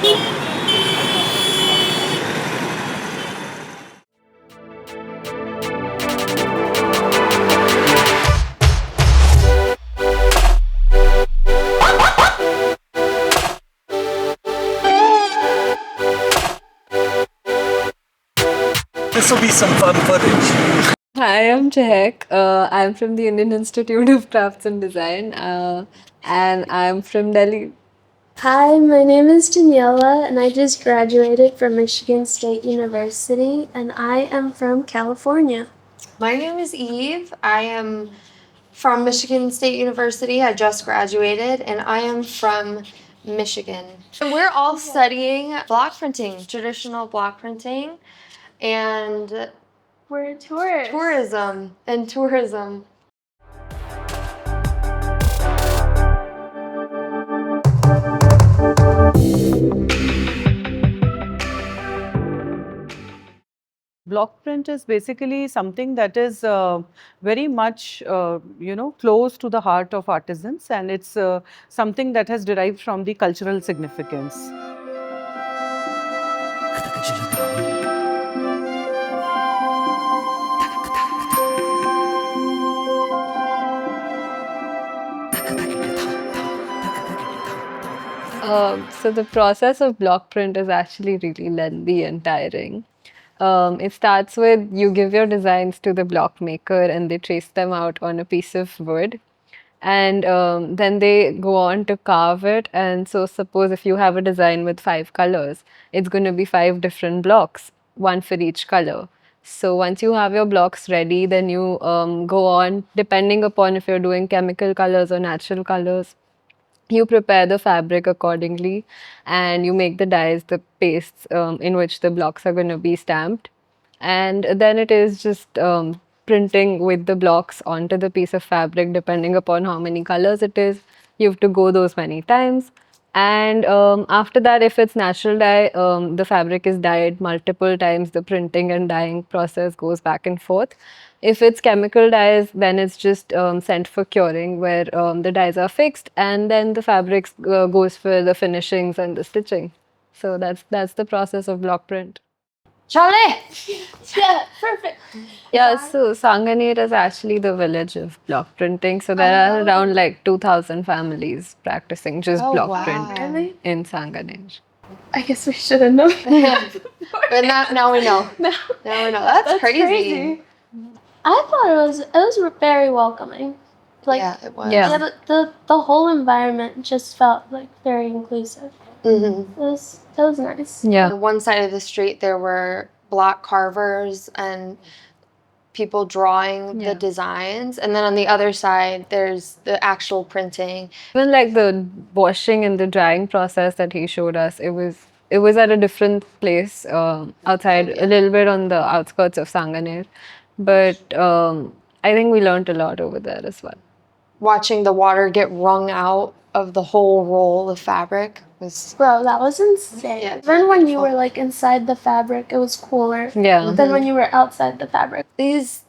This will be some fun footage. Hi, I'm Chehek. I'm from the Indian Institute of Crafts and Design, and I'm from Delhi. Hi, my name is Daniela, and I just graduated from Michigan State University, and I am from California. My name is Eve. I am from Michigan State University. I just graduated, and I am from Michigan. And we're all studying block printing, traditional block printing, and We're tourists. tourism. Block print is basically something that is very much, close to the heart of artisans, and it's something that has derived from the cultural significance. So the process of block print is actually really lengthy and tiring. It starts with you give your designs to the block maker and they trace them out on a piece of wood. And then they go on to carve it. And so suppose if you have a design with 5 colors, it's going to be 5 different blocks, one for each color. So once you have your blocks ready, then you go on, depending upon if you're doing chemical colors or natural colors, you prepare the fabric accordingly and you make the dyes, the pastes in which the blocks are going to be stamped. And then it is just printing with the blocks onto the piece of fabric, depending upon how many colors it is. You have to go those many times. And after that, if it's natural dye, the fabric is dyed multiple times. The printing and dyeing process goes back and forth. If it's chemical dyes, then it's just sent for curing, where the dyes are fixed, and then the fabrics goes for the finishings and the stitching. So that's the process of block print. Charlie! Yeah, perfect. Yeah, so Sanganer is actually the village of block printing. So there are around like 2,000 families practicing just Oh, block wow. print Really? in Sanganer. I guess we should have known. But now we know. Now we know. That's crazy. I thought it was very welcoming. Like, Yeah, it was. Yeah. yeah, the whole environment just felt like very inclusive. Mm-hmm. It was nice. Yeah. On one side of the street, there were block carvers and people drawing Yeah. the designs. And then on the other side, there's the actual printing. Even like the washing and the drying process that he showed us, it was at a different place outside, a little bit on the outskirts of Sanganer. But I think we learned a lot over there as well. Watching the water get wrung out of the whole roll of fabric was... Bro, that was insane. Yeah. Even when you were like inside the fabric, it was cooler Yeah. than when you were outside the fabric. These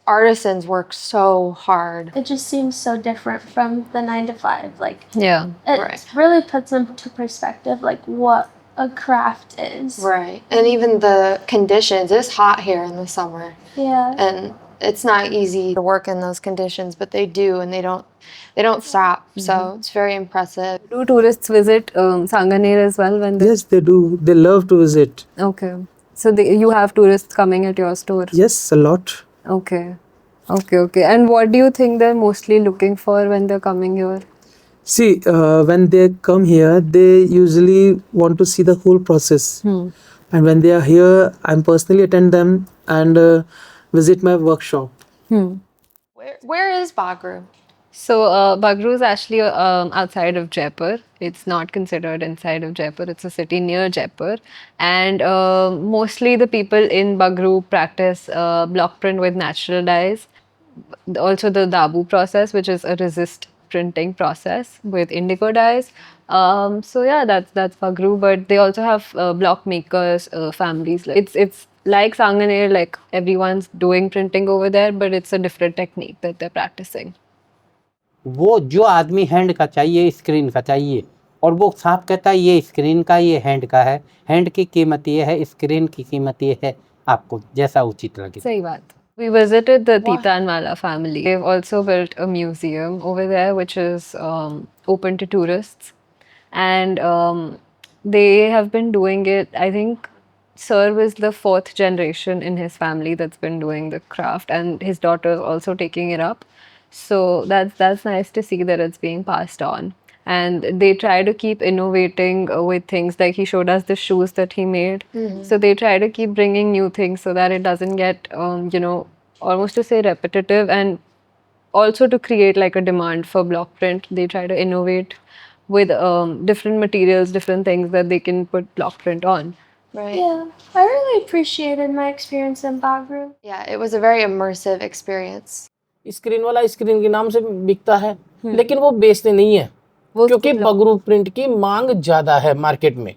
artisans work so hard. It just seems so different from the 9 to 5. Like, Yeah. it Right. really puts into perspective like what a craft is. Right. And even the conditions, it's hot here in the summer. Yeah. And it's not easy to work in those conditions, but they do, and they don't stop. So it's very impressive. Do tourists visit Sanganer as well when they... Yes, they do. They love to visit. Okay. So you have tourists coming at your store? Yes, a lot. Okay. Okay. And what do you think they're mostly looking for when they're coming here? See, when they come here, they usually want to see the whole process. And when they are here, I personally attend them and visit my workshop. Where is Bagru? So Bagru is actually outside of Jaipur. It's not considered inside of Jaipur. It's a city near Jaipur. And mostly the people in Bagru practice block print with natural dyes. Also the dabu process, which is a resist printing process with indigo dyes. So yeah, that's Bagru. But they also have block makers, families. It's like Sanganer, like everyone's doing printing over there, but it's a different technique that they're practicing. वो जो आदमी hand का चाहिए, screen का चाहिए, और वो साफ कहता है ये स्क्रीन का, ये हैंड का है, हैंड की कीमत ये है, स्क्रीन की कीमत ये है, आपको जैसा उचित लगे। सही बात. We visited the Titanwala family. They've also built a museum over there, which is open to tourists, and they have been doing it. I think Sir was the 4th generation in his family that's been doing the craft, and his daughter is also taking it up. So that's nice to see that it's being passed on. And they try to keep innovating with things, like he showed us the shoes that he made. So they try to keep bringing new things so that it doesn't get, almost to say repetitive, and also to create like a demand for block print. They try to innovate with different materials, different things that they can put block print on. Right. Yeah, I really appreciated my experience in Bagru. Yeah, it was a very immersive experience. Screen वाला screen के नाम से बिकता है, लेकिन वो बेचते नहीं है क्योंकि बगरू प्रिंट की मांग ज्यादा है मार्केट में।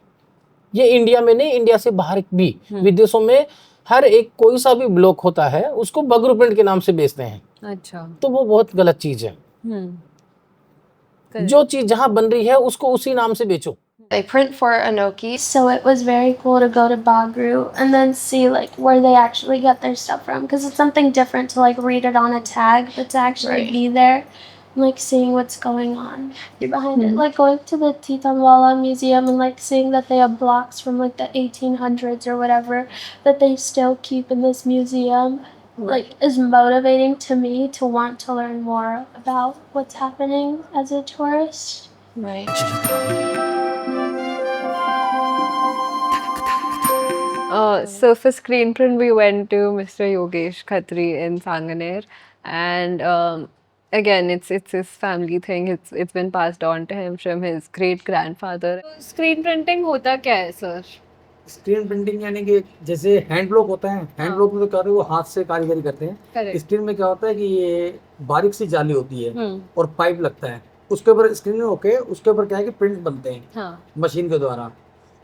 ये इंडिया में नहीं, इंडिया से बाहर भी विदेशों में हर एक कोई सा भी ब्लॉक होता है उसको बगरू प्रिंट के नाम से बेचते हैं। अच्छा. तो वो बहुत गलत चीज है। जो चीज जहाँ बन रही है उसको उसी नाम से बेचो। They print for Anoki. So it was very cool to go to Bagru and then see like where they actually get their stuff from, because it's something different to like read it on a tag, but to actually be there and like seeing what's going on behind it. Like going to the Titanwala Museum and like seeing that they have blocks from like the 1800s or whatever that they still keep in this museum, like is motivating to me to want to learn more about what's happening as a tourist. Right. So for screen print, we went to Mr. Yogesh Khatri in Sanganer, and again, it's his family thing. It's been passed on to him from his great grandfather. So, screen printing होता क्या है, sir? Screen printing यानी कि जैसे hand block होता है, hand block में तो क्या होता है वो हाथ से कारीगरी करते हैं। Correct. स्क्रीन में क्या होता है कि ये बारीक सी जाली होती है और पाइप लगता है, उसके ऊपर स्क्रीन में होके उसके ऊपर क्या है कि प्रिंट बनते हैं मशीन के द्वारा,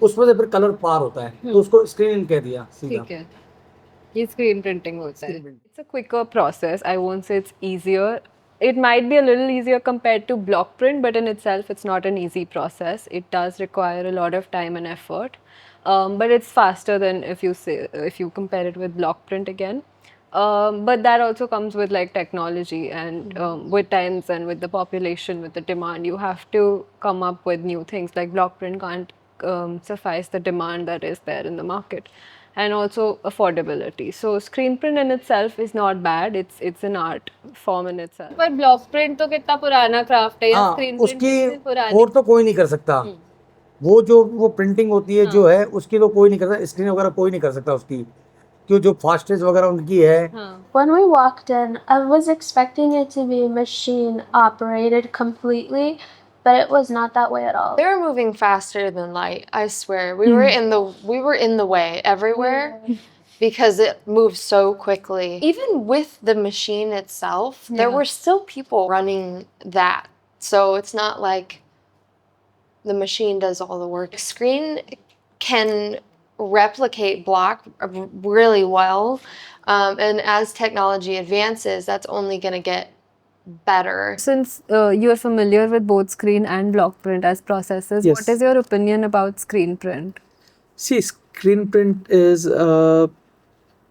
उसमें से फिर कलर पार होता है, तो उसको स्क्रीन कह दिया सीधा। ठीक है, ये screen printing होता है. It's a quicker process. I won't say it's easier. It might be a little easier compared to block print, but in itself, it's not an easy process. It does require a lot of time and effort, but it's faster than if you compare it with block print again. But that also comes with like technology and with times and with the population, with the demand. You have to come up with new things. Like block print can't suffice the demand that is there in the market, and also affordability. So screen print in itself is not bad. It's an art form in itself. पर block print तो कितना पुराना craft है, या screen print कितनी पुरानी? और तो कोई नहीं कर सकता। वो प्रिंटिंग होती है जो है उसकी तो कोई नहीं कर सकता, स्क्रीन वगैरह कोई नहीं कर सकता उसकी, क्यों जो फास्टेस्ट वगैरह उनकी है। When we walked in, I was expecting it to be machine operated completely, but it was not that way at all. They were moving faster than light. I swear, we were in the way everywhere because it moved so quickly. Even with the machine itself, there were still people running that. So it's not like the machine does all the work. Screen can replicate block really well, and as technology advances, that's only going to get better. Since you are familiar with both screen and block print as processes, Yes. what is your opinion about screen print? See, screen print is a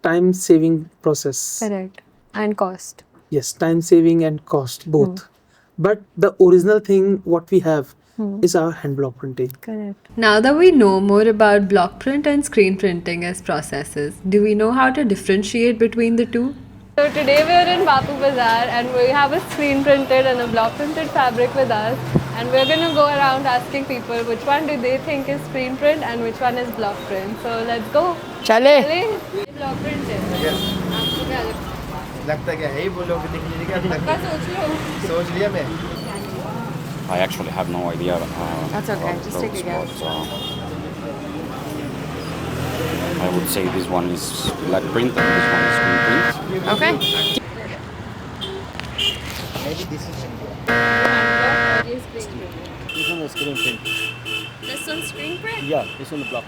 time-saving process. Correct. And cost. Yes, time-saving and cost, both. But the original thing, what we have, is our hand block printing. Correct. Now that we know more about block print and screen printing as processes, do we know how to differentiate between the two? So today we are in Bapu Bazaar and we have a screen printed and a block printed fabric with us, and we're going to go around asking people which one do they think is screen print and which one is block print. So let's go. चले। Block print है। आपको क्या लगता क्या है, बोलोगे दिख लीजिएगा। लगता? सोच लो। सोच लिया मैं। I actually have no idea. That's okay, just take a guess. But, I would say this one is black print and this one is screen print. Okay. Maybe this is This one is screen print. This one's screen print? Yeah, this one is block.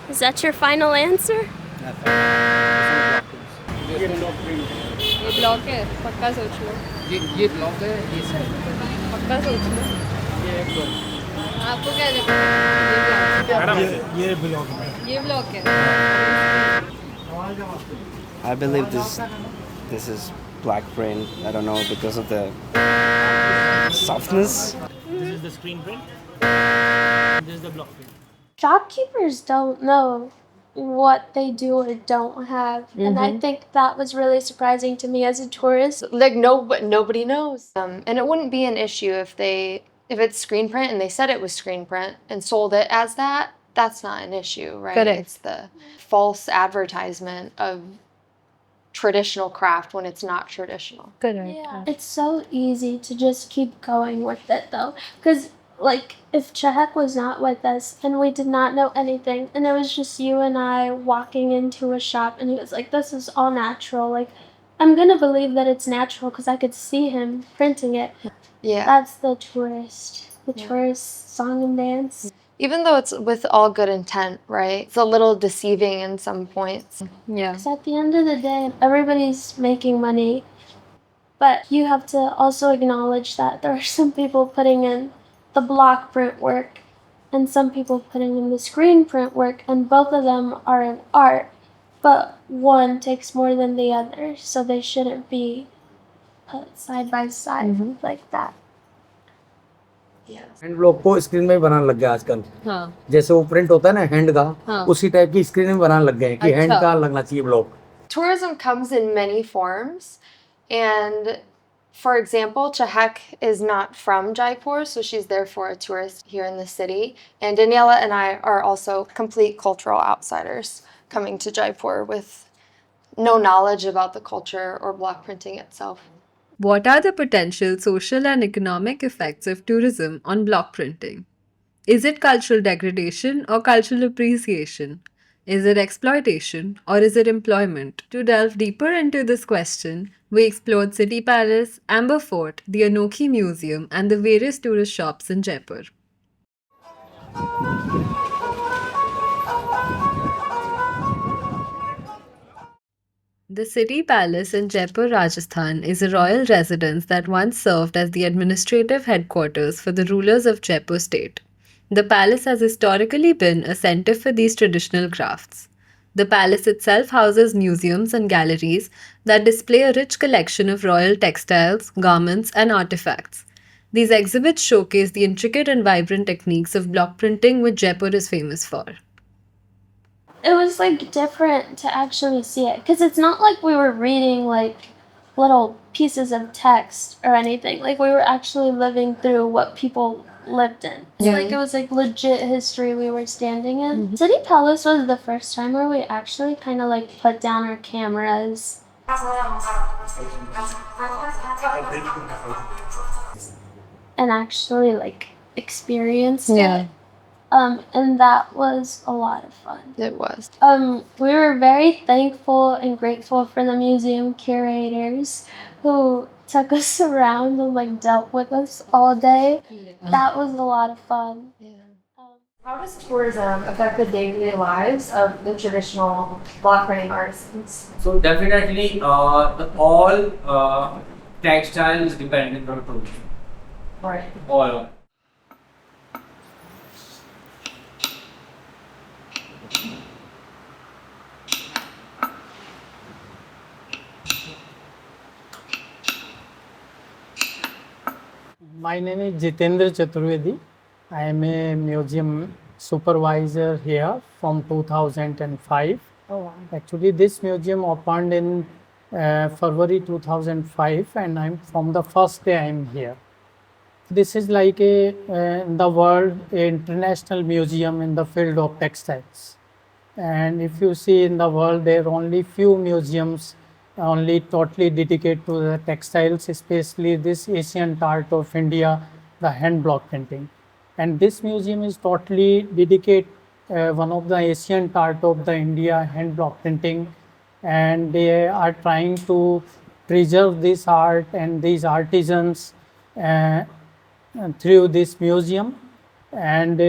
Is that your final answer? ये block print। ये block है, पक्का सोच लो। ये block है, ये पक्का सोच लो। ये एक block। आपको क्या लगता है ये ब्लॉग में ये ब्लॉक है? I believe this is black print. I don't know because of the softness. this is the screen print, this is the block print. Shopkeepers don't know what they do or don't have. And I think that was really surprising to me as a tourist. Like nobody knows. And it wouldn't be an issue if it's screen print and they said it was screen print and sold it as that. That's not an issue, right? Correct. It's the false advertisement of traditional craft when it's not traditional. Correct. Yeah. It's so easy to just keep going with it though. Because, like, if Chahek was not with us and we did not know anything, and it was just you and I walking into a shop, and he was like, this is all natural. Like, I'm going to believe that it's natural because I could see him printing it. Yeah. That's the tourist song and dance. Even though it's with all good intent, right? It's a little deceiving in some points. Yeah. Because at the end of the day, everybody's making money, but you have to also acknowledge that there are some people putting in the block print work and some people putting in the screen print work, and both of them are an art, but one takes more than the other, so they shouldn't be put side by side like that. Hand block को screen में बनाने लग गया आजकल। हाँ. जैसे वो print होता है ना हैंड का, हाँ. उसी टाइप की स्क्रीन में बनाने लग गए कि हैंड अच्छा. का लगना चाहिए block. Tourism comes in many forms, and for example, Chahek is not from Jaipur, so she's therefore a tourist here in the city. And Daniela and I are also complete cultural outsiders coming to Jaipur with no knowledge about the culture or block printing itself. What are the potential social and economic effects of tourism on block printing? Is it cultural degradation or cultural appreciation? Is it exploitation or is it employment? To delve deeper into this question, we explored City Palace, Amber Fort, the Anokhi Museum, and the various tourist shops in Jaipur. The City Palace in Jaipur, Rajasthan is a royal residence that once served as the administrative headquarters for the rulers of Jaipur state. The palace has historically been a center for these traditional crafts. The palace itself houses museums and galleries that display a rich collection of royal textiles, garments, and artifacts. These exhibits showcase the intricate and vibrant techniques of block printing which Jaipur is famous for. It was like different to actually see it because it's not like we were reading like little pieces of text or anything. Like we were actually living through what people lived in. Yeah. Like it was like legit history we were standing in. City Palace was the first time where we actually kind of like put down our cameras and actually like experienced it. And that was a lot of fun. It was. We were very thankful and grateful for the museum curators who took us around and like dealt with us all day. That was a lot of fun. How does tourism affect the daily lives of the traditional block printing artisans? So definitely, all textile is dependent on tourism. Right. All. My name is Jitendra Chaturvedi. I am a museum supervisor here from 2005. Oh wow. Actually, this museum opened in February 2005, and I'm from the first day I'm here. This is like a in the world a international museum in the field of textiles. And if you see in the world, there are only few museums only totally dedicated to the textiles, especially this ancient art of India, the hand block printing. And this museum is totally dedicated one of the ancient art of the India hand block printing, and they are trying to preserve this art and these artisans through this museum. And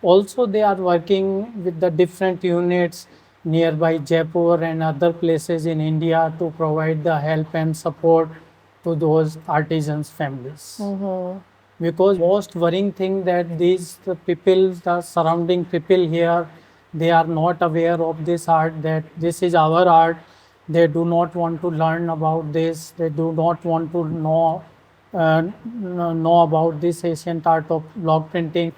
also they are working with the different units nearby Jaipur and other places in India to provide the help and support to those artisans' families. because most worrying thing that these people, the surrounding people here, they are not aware of this art, that this is our art. They do not want to learn about this. They do not want to know about this ancient art of block printing.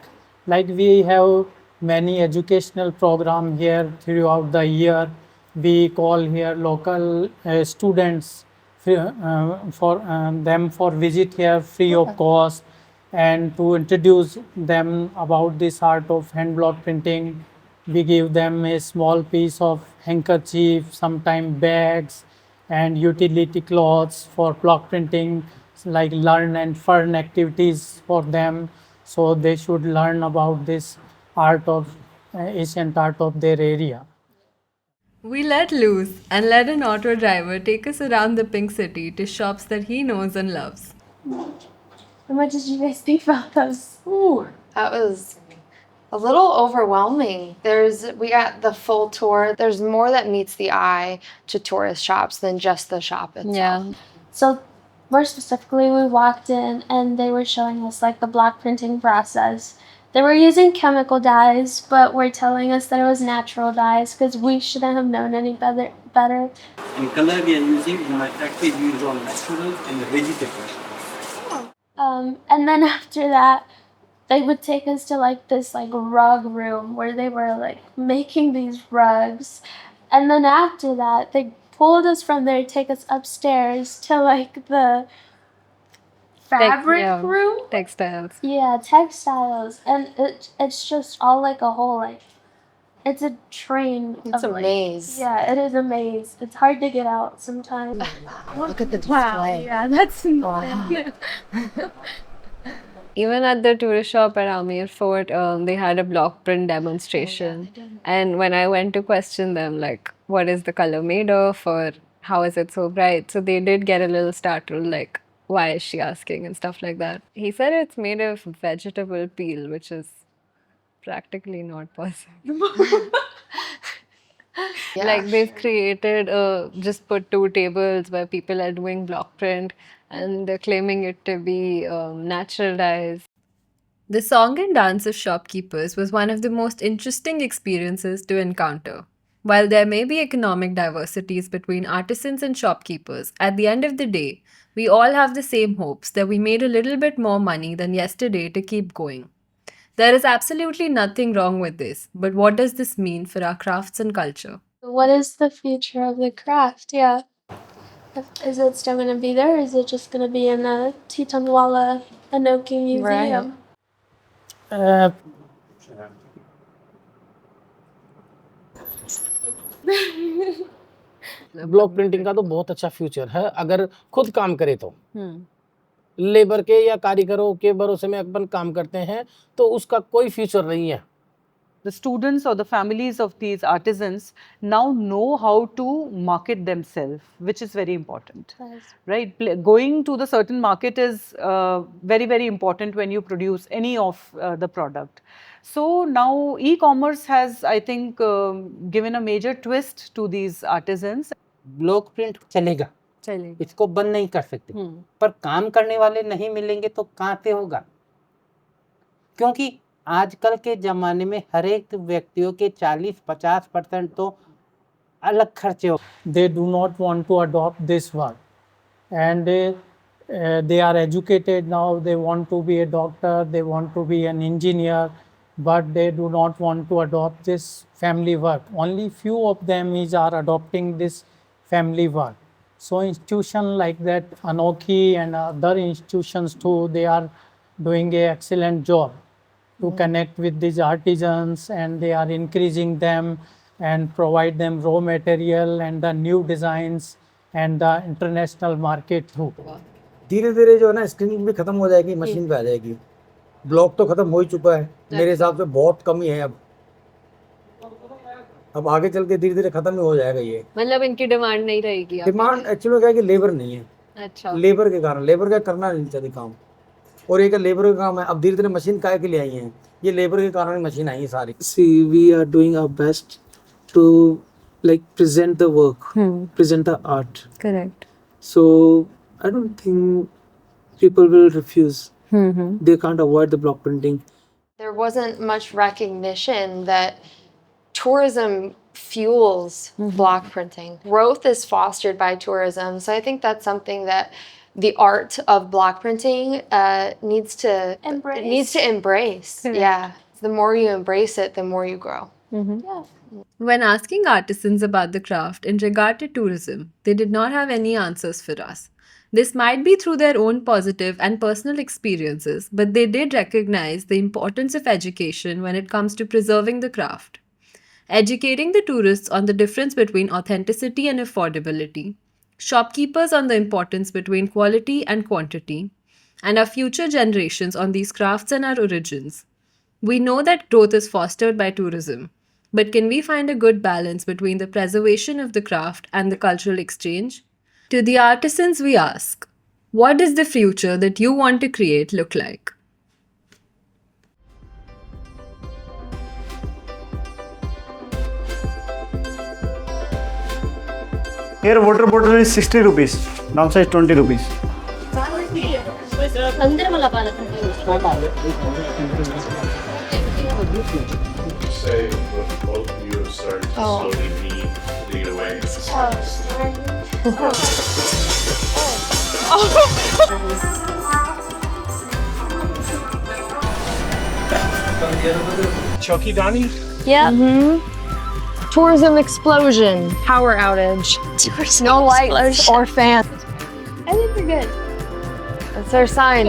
Like we have many educational program here throughout the year. We call here local students for them for visit here free of cost, and to introduce them about this art of hand block printing. We give them a small piece of handkerchief, sometimes bags, and utility cloths for block printing, like learn and fun activities for them. So they should learn about this art of ancient art of their area. We let loose and let an auto driver take us around the Pink City to shops that he knows and loves. How much did you guys think about those? Ooh, that was a little overwhelming. We got the full tour. There's more that meets the eye to tourist shops than just the shop itself. Yeah. So more specifically, we walked in and they were showing us like the block printing process. They were using chemical dyes, but were telling us that it was natural dyes because we shouldn't have known any better. And color we are using active use on natural and vegetable. And then after that, they would take us to like this like rug room where they were like making these rugs. And then after that, they pulled us from there, take us upstairs to like the fabric room. Textiles. Yeah, textiles. And it's just all like a whole like, it's a train. It's a maze. Yeah, it is a maze. It's hard to get out sometimes. Look at the display. Wow, yeah, that's Even at the tourist shop at Amir Fort, they had a block print demonstration. And when I went to question them, like, what is the color made of, or how is it so bright? So they did get a little startled, like, why is she asking and stuff like that. He said it's made of vegetable peel, which is practically not possible. Yeah. Like they've created, just put 2 tables where people are doing block print and they're claiming it to be natural dyes. The song and dance of shopkeepers was one of the most interesting experiences to encounter. While there may be economic diversities between artisans and shopkeepers, at the end of the day, we all have the same hopes that we made a little bit more money than yesterday to keep going. There is absolutely nothing wrong with this, but what does this mean for our crafts and culture? What is the future of the craft? Yeah. Is it still going to be there? Or is it just going to be in the Titanwala Anoki Museum? Block printing का तो बहुत अच्छा future है अगर खुद काम करे तो। लेबर के या कारीगरों के भरोसे में अपन काम करते हैं तो उसका कोई फ्यूचर नहीं है। The students or the families of these artisans now know how to market themselves, which is very important, right? Going to the certain market is very, very important when you produce any of the product. So now e-commerce has, I think, given a major twist to these artisans. Block print चलेगा, इसको बंद नहीं कर सकते, पर काम करने वाले नहीं मिलेंगे तो कहाँ से होगा? क्योंकि आजकल के ज़माने में हर एक व्यक्तियों के 40-50% तो अलग खर्चे हो। They do not want to adopt this work, and they are educated now. They want to be a doctor, they want to be an engineer, but they do not want to adopt this family work. Only few of them are adopting this family work. So institutions like that, Anoki and other institutions too, they are doing an excellent job to connect with these artisans, and they are increasing them and provide them raw material and the new designs and the international market too. धीरे धीरे जो है ना screening भी खत्म हो जाएगी, machine पे आ जाएगी। ब्लॉक तो खत्म हो ही चुका है, मेरे हिसाब से बहुत कमी है अब आगे चल के धीरे धीरे खत्म ही हो जाएगा ये। मतलब इनकी डिमांड नहीं रहेगी। डिमांड एक्चुअली क्या है कि लेबर नहीं है। अच्छा। लेबर के कारण, लेबर का करना नहीं चाहती काम, और एक लेबर का काम है। अब धीरे धीरे मशीन काहे के लिए आई हैं, ये लेबर के कारण ही मशीन आई है सारी। See, we are doing our best to like present the work, present the art. Correct. So I don't think people will refuse They can't avoid the block printing. There wasn't much recognition that tourism fuels block printing. Growth is fostered by tourism. So I think that's something that the art of block printing needs to embrace. Correct. Yeah. The more you embrace it, the more you grow. Yeah. When asking artisans about the craft in regard to tourism, they did not have any answers for us. This might be through their own positive and personal experiences, but they did recognize the importance of education when it comes to preserving the craft. Educating the tourists on the difference between authenticity and affordability, shopkeepers on the importance between quality and quantity, and our future generations on these crafts and our origins. We know that growth is fostered by tourism, but can we find a good balance between the preservation of the craft and the cultural exchange? To the artisans we ask, what does the future that you want to create look like? Here water bottle is 60 rupees, downside 20 rupees. Say both of you have started to slowly lead away. Choki Dani? Yeah. Tourism explosion, power outage, no lights or fans. I think we're good. That's our sign.